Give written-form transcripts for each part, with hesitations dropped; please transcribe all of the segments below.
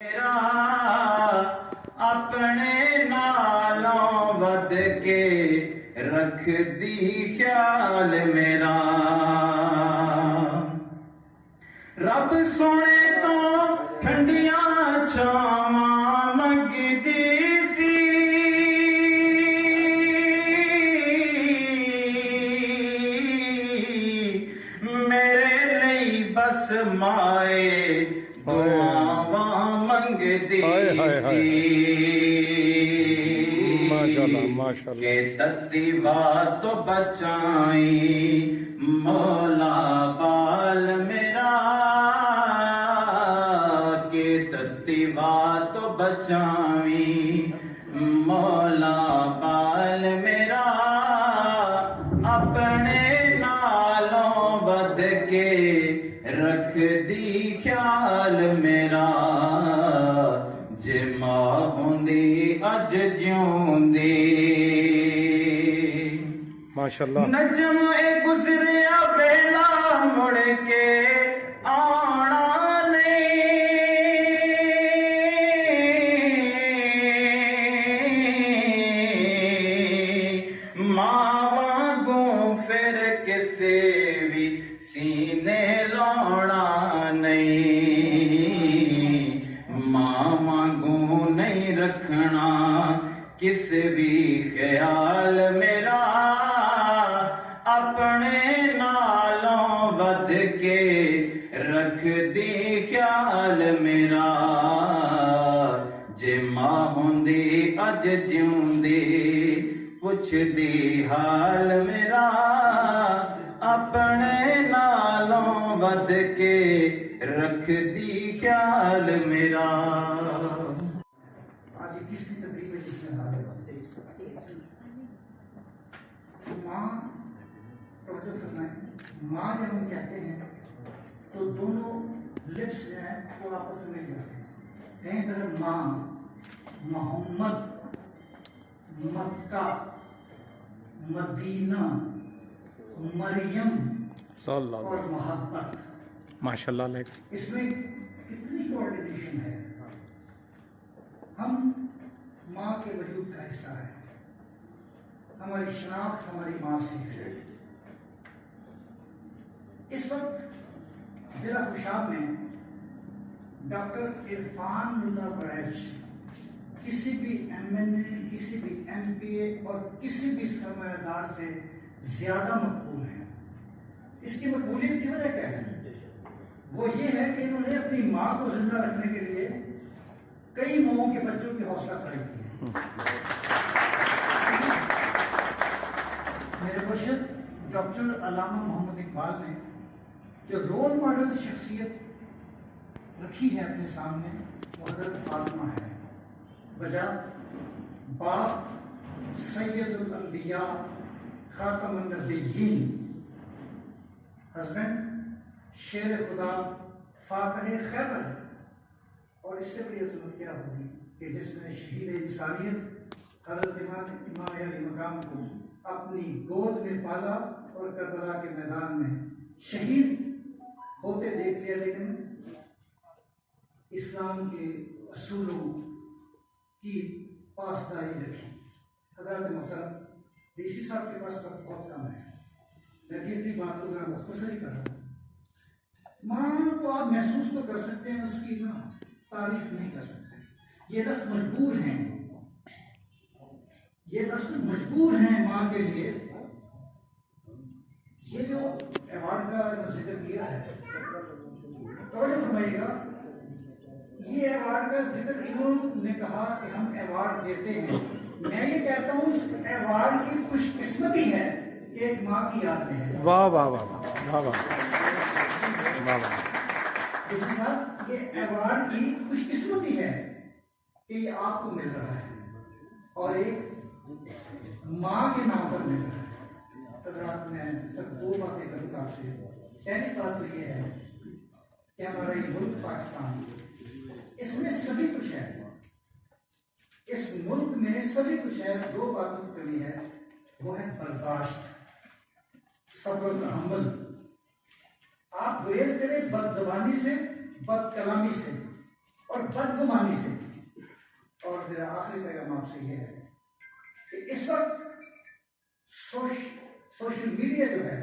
मेरा अपने नालों बद के रख दी ख्याल मेरा रब सोने तो ठंडिया छावा मंगदी सी मेरे लिए बस माए दुआवां मंगदी सी माशाल्लाह माशाल्लाह के सत्ती बात तो बचाई मौला बाल मेरा के तत्ती बात तो बचाई मौला बाल मेरा अपने नालों बद के रख दी ख्याल मेरा जे मां होंदी अज जिउंदी माशाल्लाह नजम ए गुजरिया बेला मुड़ के आना नहीं मां वांगू फिर किसे भी सीने लौड़ा नहीं मां वांगू नहीं रखना किस भी ख्याल मेरा अपने नालों बद के रख दी ख्याल मेरा जे मां होंदी अज जिउंदी पुछदी हाल मेरा अपने नालों बद के रख दी ख्याल मेरा। आज 21वीं तकरीब है जिसमें हाजिर माँ तवज्जो फरमाएं। माँ जब हम कहते हैं तो दोनों लिप्स जो हैं वो आपस में मिल जाते हैं। कहीं तरफ माँ मोहम्मद मक्का मदीना मरियम और मोहब्बत माशाल्लाह इसमें कितनी कोऑर्डिनेशन है। हम माँ के वजूद का हिस्सा है। हमारी शनाख्त हमारी माँ से है। इस वक्त जिला खुशाब में डॉक्टर इरफान मुल्ला ब्रैच किसी भी एमएनए किसी भी एमपीए और किसी भी सरमायादार से ज्यादा मकबूल है। इसकी मकबूलियत की वजह क्या है? वो ये है कि इन्होंने अपनी माँ को जिंदा रखने के लिए कई माओं के बच्चों की हौसला खड़ी की है। मेरे मुर्शिद डॉक्टर अल्लामा मोहम्मद इकबाल ने जो रोल मॉडल शख्सियत रखी है अपने सामने वो हज़रत फातिमा है। वजह बाप सैयदुल अंबिया खातमुन नबिय्यीन, हस्बैंड शेर खुदा फातिह खैबर। और इससे बड़ी अज़मत क्या होगी कि जिसने शहीद इंसानियत हज़रत इमाम अली मकाम को अपनी गोद में पाला और करबला के मैदान में शहीद होते देख लिया, लेकिन इस्लाम के असूलों की पासदारी रखी। हज़रत मोहतरम डीसी साहब के पास वक्त बहुत कम है, मैं भी अपनी बात को जरा मुख्तसर ही कर रहा हूँ। माँ तो आप महसूस तो कर सकते हैं, उसकी ना तारीफ नहीं कर सकते। ये लफ्ज़ मजबूर हैं, ये लफ्ज़ मजबूर हैं माँ के लिए। ये जो अवार्ड का जो जिक्र किया है तो फरमाइएगा, ये अवार्ड का जिक्र इन्होंने कहा कि हम अवार्ड देते हैं। मैं ये कहता हूँ इस अवार्ड की खुशकिस्मती है एक माँ की याद में है। वाह वाह वाह वाह वाह वाह वाह। ये अवार्ड की खुशकिस्मती है कि ये आपको मिल रहा है और एक माँ के नाम पर मिल रहा है। रात में सिर्फ दो बातें करूँगा आपसे। पहली बात तो ये है कि हमारा ये मुल्क पाकिस्तान, इसमें सभी कुछ है। इस मुल्क में सभी कुछ है। दो बातों की कमी है, वो है बर्दाश्त, सब्र, तहम्मुल। आप गुरेज करें बदजबानी से, बदकलामी से, और बदगुमानी से। और मेरा आखिरी पैगाम आपसे यह है कि इस वक्त सोशल मीडिया जो है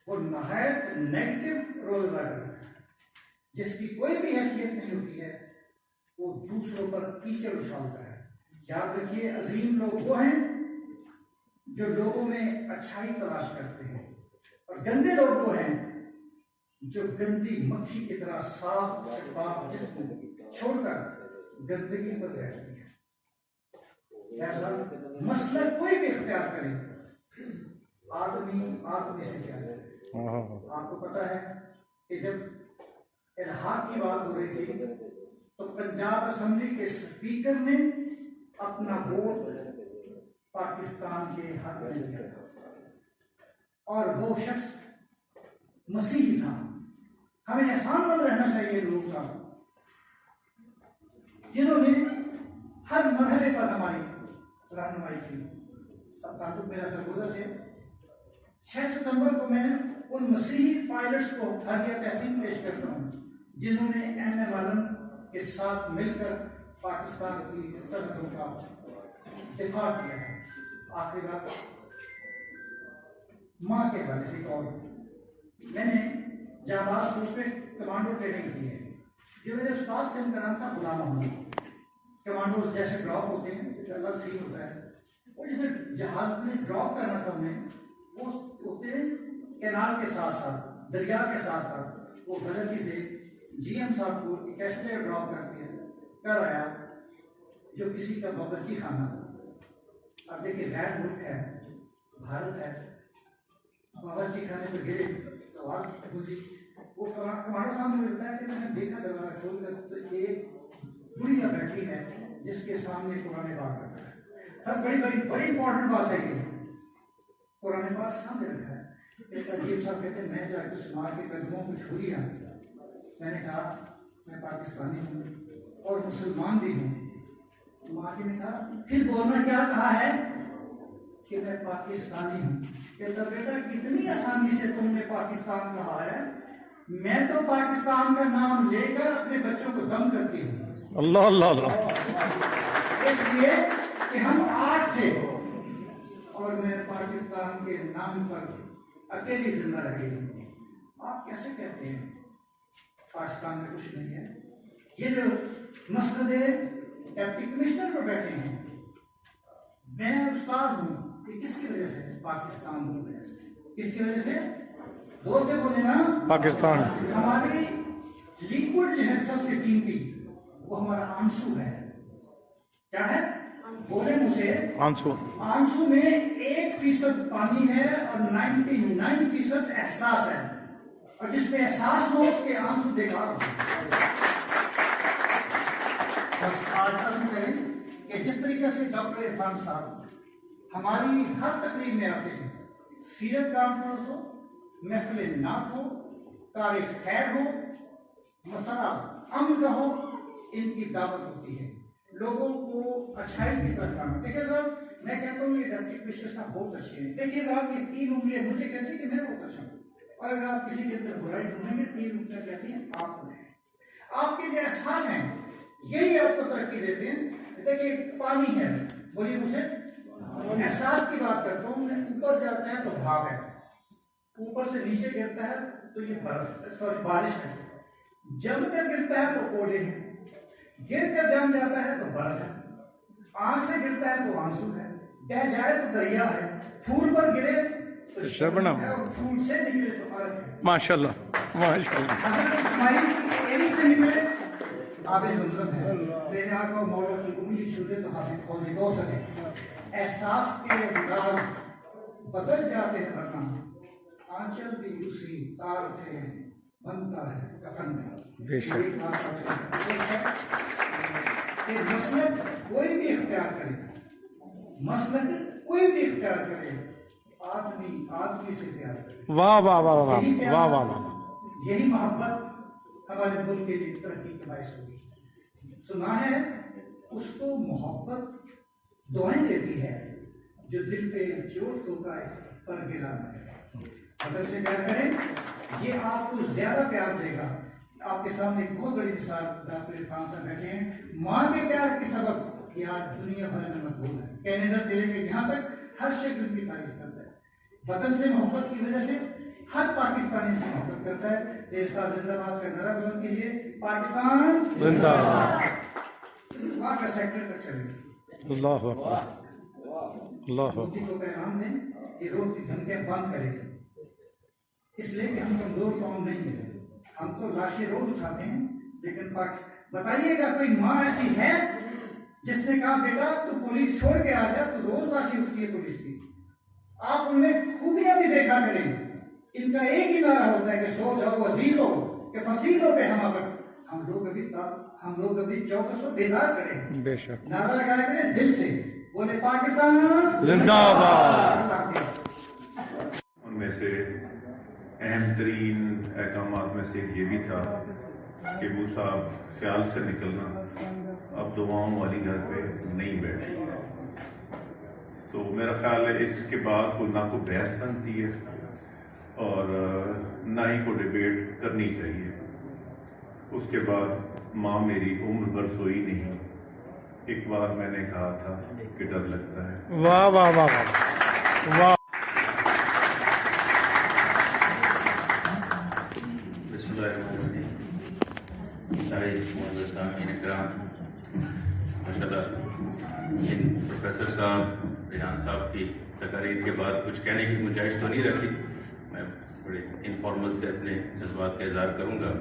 वो नहायत नेगेटिव रोल अदा कर रहा है, जिसकी कोई भी हैसियत नहीं होती है, वो दूसरों पर कीचड़ उछालता है। याद रखिए, अजीम लोग वो हैं जो लोगों में अच्छाई तलाश करते हैं, और गंदे लोग वो हैं जो गंदी मक्खी की तरह साफ शफाफ जिस्म छोड़कर गंदगी पर बैठती है। ऐसा मसला कोई भी इख्तियार करे, आदमी से क्या है। आपको पता है कि जब इल्हाद की बात हो रही थी तो पंजाब असेंबली के स्पीकर ने अपना वोट पाकिस्तान के हक में दिया था, और वो शख्स मसीही था। हमें एहसानमंद रहना चाहिए लोगों का, जिन्होंने हर मरहले पर हमारी रहनुमाई की। अब ताल्लुक मेरा सरगोदा से 6 सितंबर को मैं उन मसीही पायलट्स को हादिया तहसीन पेश करता हूँ जिन्होंने एम वालन के साथ मिलकर पाकिस्तान की सरहदों का दिफा किया है। आखिरी बात माँ के हवाले से, और मैंने जाबाज फोर्स में कमांडो ट्रेनिंग की है। जो मेरे उस्ताद थे उनका नाम था गुलाम अहमद। कमांडोज जैसे ड्रॉप होते हैं, एक अलग सीन होता है, और जैसे जहाज में ड्रॉप करना था हमने, वो होते हैं कैनाल के साथ साथ, दरिया के साथ साथ। वो गलती से जीएम साहब को एक ऐसे ड्रॉप कर आया जो किसी का बावर्ची खाना था। अब देखिए, गैर मुल्क है, भारत है, बावर्ची खाने पर गिरे तो आवाज गूंजी। वो कमांडो साहब ने बताया कि मैंने देखा दरवाजा खोलकर तो एक बुढ़िया बैठी है जिसके सामने कुरान पाक रखा है। सर, बड़ी इंपॉर्टेंट बात है कि कुरान पाक सामने रखा है। एक अजीब साहब कहते हैं, मैं जाकर उस माँ के कदमों को छू लिया। मैंने कहा मैं पाकिस्तानी हूँ और मुसलमान भी हूँ। माँ जी ने कहा फिर बोलना क्या कहा है कि मैं पाकिस्तानी हूँ। कहता बेटा, कितनी आसानी से तुमने पाकिस्तान कहा है, मैं तो पाकिस्तान का नाम लेकर अपने बच्चों को दम करती हूँ। अल्लाह अल्लाह अल्लाह। इसलिए कि हम 8 थे और मैं पाकिस्तान के नाम पर अकेली जिंदा रह गई। आप कैसे कहते हैं पाकिस्तान में कुछ नहीं है? ये जो मसले डिप्टी कमिश्नर पर बैठे हैं, मैं उस्ताद हूं कि किसकी वजह से? पाकिस्तान की वजह से। किसकी वजह से? बोलते बोले ना, पाकिस्तान। हमारी लिक्विड जो है सबसे कीमती, वो हमारा आंसू है। क्या है? बोले मुझे, आंसू में 1% पानी है और 99% एहसास है, और जिसमें एहसास हो उसके आंसू बेकार हो। बस आज करें कि जिस तरीके से डॉक्टर इरफान साहब हमारी हर तकरीर में आते हैं, सीरत कॉन्फ्रेंस हो, महफिल नात हो, तारीख खैर हो, मसला अमन का हो, इनकी दावत होती है लोगों को अच्छाई की तरफ लाना। देखिए साहब, मैं कहता हूँ ये डिप्टी कमिश्नर साहब बहुत अच्छे हैं। देखिए साहब, ये 3 उंगलियां मुझे कहती है कि मैं बहुत अच्छा हूँ, और अगर आप किसी के अंदर बुराई ढूंढेंगे 3 उंगलियां कहती हैं आप हैं। आपके जो एहसास हैं यही आपको तरक्की देते हैं। देखिए, पानी है, बोलिए मुझे, एहसास की बात करता हूँ। ऊपर जाता है तो भाप है, ऊपर से नीचे गिरता है तो ये बारिश है, जम कर गिरता है तो कोड़े हैं, गिर कर जम जाता है तो बर्फ है, आंख से गिरता है तो आंसू है, बह जाए तो दरिया है, फूल पर गिरे तो शबनम है, और फूल से निकले तो अर्थ है। माशाल्लाह माशाल्लाह। एनी से निकले आबे ज़मज़म है। मेरे आका मौला की उंगली छूटे तो हाफिज़ फौजी हो सके। एहसास के अंदाज बदल जाते हैं वरना आंचल भी उसी तार से बनता है कफन में। बेशक। मसलक कोई भी इख्तियार करे, मसलक कोई भी इख्तियार करे, आदमी से प्यार करे। वाह वाह वाह वाह वाह वाह वाह। यही मोहब्बत हमारे मुल्क के लिए तरक्की का बायस होगी। सुना है उसको मोहब्बत दुआएं देती है जो दिल पे चोट होता है पर गिरा है। अगर से प्यार करें, ये आपको ज्यादा प्यार देगा। आपके सामने एक बहुत बड़ी मिसाल डॉक्टर इरफान साहब बैठे हैं। माँ के प्यार के सबब कि आज दुनिया भर में मकबूल है, कैनेडा से लेकर यहाँ तक हर शख्स उनकी तारीफ करता है। वतन से मोहब्बत की वजह से हर पाकिस्तानी से मोहब्बत करता है। देश का जिंदाबाद का नारा बुलंद कीजिए, पाकिस्तान जिंदाबाद। वहाँ का सेक्टर तक चले। अल्लाहु अकबर, अल्लाहु मोदी को पैगाम दें कि रोज की धमकियां बंद करें, इसलिए कि हम कमजोर कौम नहीं है। हम तो लाशें रोज उठाते हैं, लेकिन बताइएगा कोई माँ ऐसी है जिसने कहा बेटा तू पुलिस छोड़ के आ जा, तो रोज लाशें उठती है पुलिस की। आप उनमें खूबियां भी देखा करें। इनका एक ही नारा होता है कि सो जाओ अजीजों के फसीलों पे हम लोग अभी चौकसों बेदार करें। बेशक नारा लगाया करें दिल से, बोले पाकिस्तान जिंदाबाद। उनमें से अहम तरीन अहकामात में से ये भी था कि वो साहब ख्याल से निकलना, अब दुआओं वाली घर पे नहीं बैठी। तो मेरा ख्याल है इसके बाद कोई ना कोई बहस बनती है और ना ही कोई डिबेट करनी चाहिए। उसके बाद माँ मेरी उम्र भर सोई नहीं। एक बार मैंने कहा था कि डर लगता है। वाह वाह वाह वाह वाह। प्रोफेसर साहब रेहान साहब की तकारीर के बाद कुछ कहने की गुंजाइश तो नहीं रखी। मैं बड़े इनफॉर्मल से अपने जज्बात का इजहार करूंगा।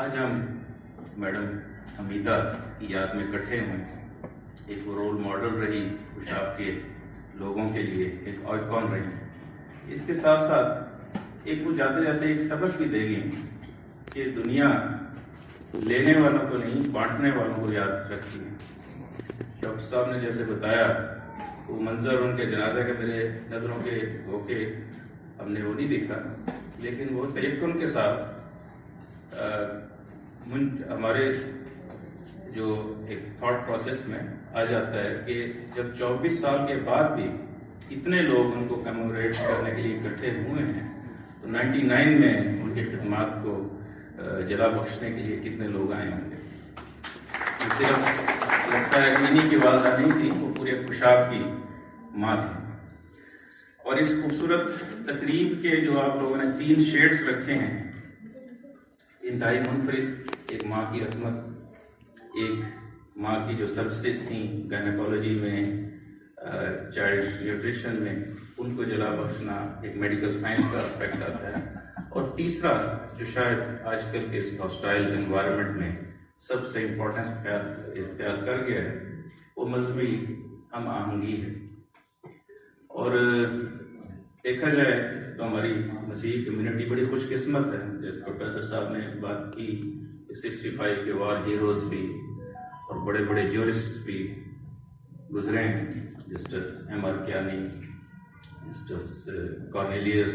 आज हम मैडम हमीदा की याद में इकट्ठे हुए। एक वो रोल मॉडल रही कुशाब के लोगों के लिए, एक आइकॉन रही। इसके साथ साथ एक वो जाते जाते एक सबक भी देगी कि दुनिया लेने वालों को नहीं, बांटने वालों को याद रखती है। डॉक्टर साहब ने जैसे बताया, वो मंजर उनके जनाजा के मेरे नजरों के होके हमने वो नहीं देखा, लेकिन वो तयक्कुन के साथ हमारे जो एक थॉट प्रोसेस में आ जाता है कि जब 24 साल के बाद भी इतने लोग उनको कमेमोरेट करने के लिए इकट्ठे हुए हैं, तो 99 में उनके खिदमात को जला बख्शने के लिए कितने लोग आए होंगे। सिर्फ लगता है इन्हीं की वालदा नहीं थी, वो पूरे कुशाब की माँ थी। और इस खूबसूरत तकरीब के जो आप लोगों ने 3 शेड्स रखे हैं, इंतहाई मुनफरिद, एक माँ की असमत, एक माँ की जो सर्विसेज थी गायनेकोलॉजी में, चाइल्ड न्यूट्रिशन में, उनको जला बख्शना, एक मेडिकल साइंस का एस्पेक्ट आता है। और तीसरा जो शायद आजकल के इस हॉस्टाइल एनवायरनमेंट में सबसे इम्पोर्टेंस इख्तियार कर गया है, वो मजहबी हम आहंगी है। और देखा जाए तो हमारी मसीही कम्युनिटी बड़ी खुशकिस्मत है। जैसे प्रोफेसर साहब ने बात की, 65 के वार हीरोज भी और बड़े बड़े ज्यूरिस्ट भी गुजरे हैं, justice M.R. Kayani, justice Cornelius,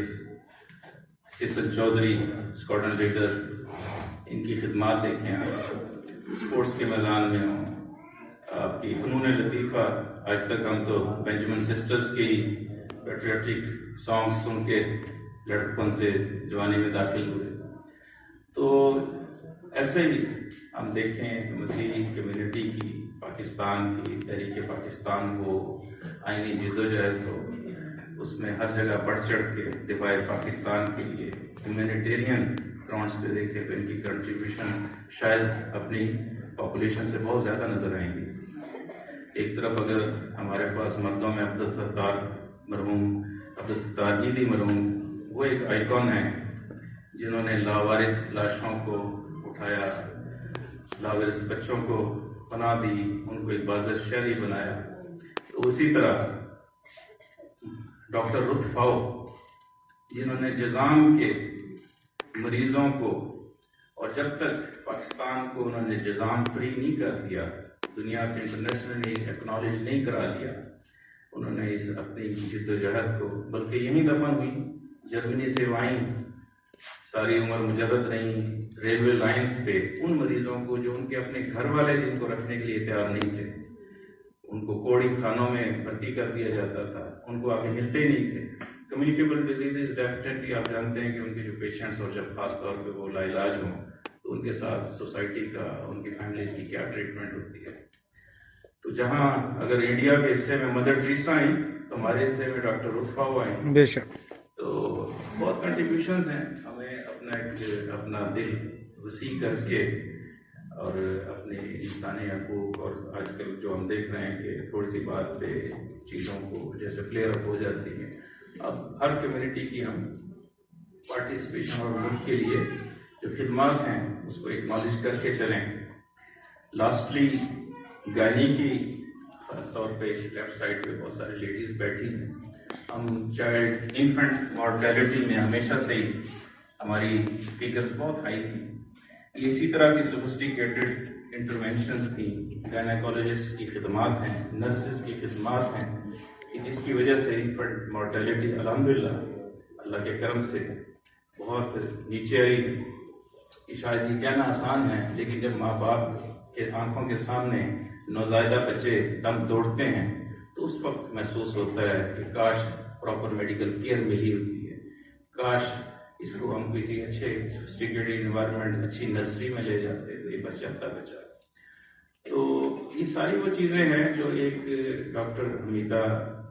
Cecil Chaudhry, Scotland leader, इनकी खिदमात देखें आप, स्पोर्ट्स के मैदान में हो, आपकी फनून लतीफ़ा। आज तक हम तो बेंजामिन सिस्टर्स की पैट्रियोटिक सॉन्ग्स सुन के लड़कपन से जवानी में दाखिल हुए। तो ऐसे ही हम देखें तो मसीही कम्युनिटी की, पाकिस्तान की तहरीक पाकिस्तान को, आईनी जद्दोजहद को, उसमें हर जगह बढ़ चढ़ के दिफाए पाकिस्तान के लिए ह्यूमैनिटेरियन ग्राउंड्स पे देखें तो इनकी कंट्रीब्यूशन शायद अपनी पॉपुलेशन से बहुत ज़्यादा नजर आएंगी। एक तरफ अगर हमारे पास मर्दों में अब्दुल सत्तार ईदी मरहूम, वो एक आइकॉन है जिन्होंने लावारिस लाशों को उठाया, लावारिस बच्चों को पनाह दी, उनको एक बाज़र शहरी बनाया। तो उसी तरह डॉक्टर रुथ फाओ, जिन्होंने जजाम के मरीजों को, और जब तक पाकिस्तान को उन्होंने जजाम फ्री नहीं कर दिया, दुनिया से इंटरनेशनली एक्नॉलेज नहीं करा दिया, उन्होंने इस अपनी जिद्दोजहद को, बल्कि यहीं दफन हुई, जर्मनी से आई, सारी उम्र मुजर्रद रही रेलवे लाइंस पे उन मरीजों को जो उनके अपने घर वाले जिनको रखने के लिए तैयार नहीं थे, उनको कोड़ी खानों में भर्ती कर दिया जाता था, उनको आगे मिलते ही नहीं थे। कम्युनिकेबल डिजीजेज डेफिनेटली आप जानते हैं कि उनके जो पेशेंट्स और जब खास तौर पे वो लाइलाज हों तो उनके साथ सोसाइटी का, उनकी फैमिलीज की क्या ट्रीटमेंट होती है। तो जहां अगर इंडिया के हिस्से में मदर टेरेसा आई तो हमारे हिस्से में डॉक्टर रुतफा आई। बेशक। तो बहुत कंट्रीब्यूशंस हैं। हमें अपना दिल वसी करके और अपने इंसानी हकूक, और आजकल जो हम देख रहे हैं कि थोड़ी सी बात पे चीज़ों को जैसे फ्लेयर अप हो जाती है, अब हर कम्युनिटी की हम पार्टिसिपेशन और वोट के लिए जो खिदमत हैं उसको एक्नॉलेज करके चलें। लास्टली गायनी की खास तौर पे लेफ्ट साइड पे बहुत सारी लेडीज बैठी हैं। हम चाइल्ड इन्फेंट मॉर्टेलिटी में हमेशा से ही हमारी फिगर्स बहुत हाई थी। ये इसी तरह की सोफिस्टिकेटेड इंटरवेंशन थी, गायनेकोलॉजिस्ट की खिदमत हैं, नर्सेज की खिदमत हैं, कि जिसकी वजह से इन्फेंट मॉर्टेलिटी अल्हम्दुलिल्लाह अल्लाह के करम से बहुत नीचे आई। कि शायद ये कहना आसान है, लेकिन जब माँ बाप के आंखों के सामने नौज़ायदा बच्चे दम तोड़ते हैं तो उस वक्त महसूस होता है कि काश प्रॉपर मेडिकल केयर मिली होती है, काश इसको हम किसी अच्छे सोफिस्टिकेटेड एनवायरनमेंट, अच्छी नर्सरी में ले जाते तो ये बच जाता बच्चा। तो ये सारी वो चीज़ें हैं जो एक डॉक्टर हमीदा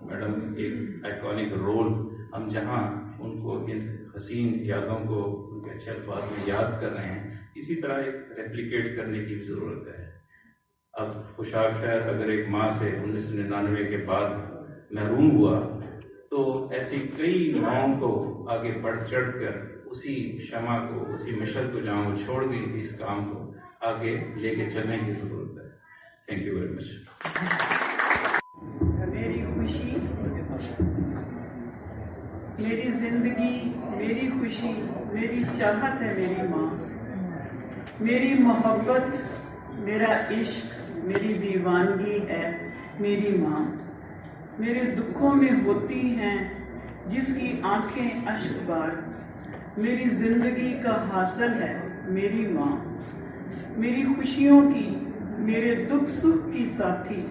मैडम एक आइकॉनिक रोल, हम जहाँ उनको इन हसीन यादों को उनके अच्छे अल्फाज में याद कर रहे हैं, इसी तरह एक रेप्लिकेट करने की भी ज़रूरत है। अब खुशाब शहर अगर एक माँ से 1999 के बाद महरूम हुआ तो ऐसी कई माओं को आगे बढ़ चढ़ कर उसी शमा को, उसी मिशन को जहाँ वो छोड़ गई थी, इस काम को आगे लेके चलने की जरूरत है। Thank you very much. मेरी खुशी, मेरी जिंदगी, मेरी खुशी, मेरी चाहत है मेरी माँ। मेरी मोहब्बत, मेरा इश्क, मेरी दीवानगी है मेरी माँ। मेरे दुखों में होती हैं जिसकी आंखें अश्क बार, मेरी जिंदगी का हासिल है मेरी माँ। मेरी खुशियों की, मेरे दुख सुख की साथी,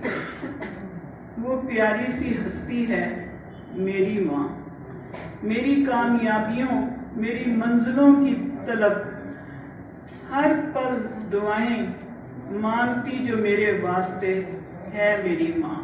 वो प्यारी सी हस्ती है मेरी माँ। मेरी कामयाबियों, मेरी मंजिलों की तलब, हर पल दुआएं मांगती जो मेरे वास्ते है मेरी माँ।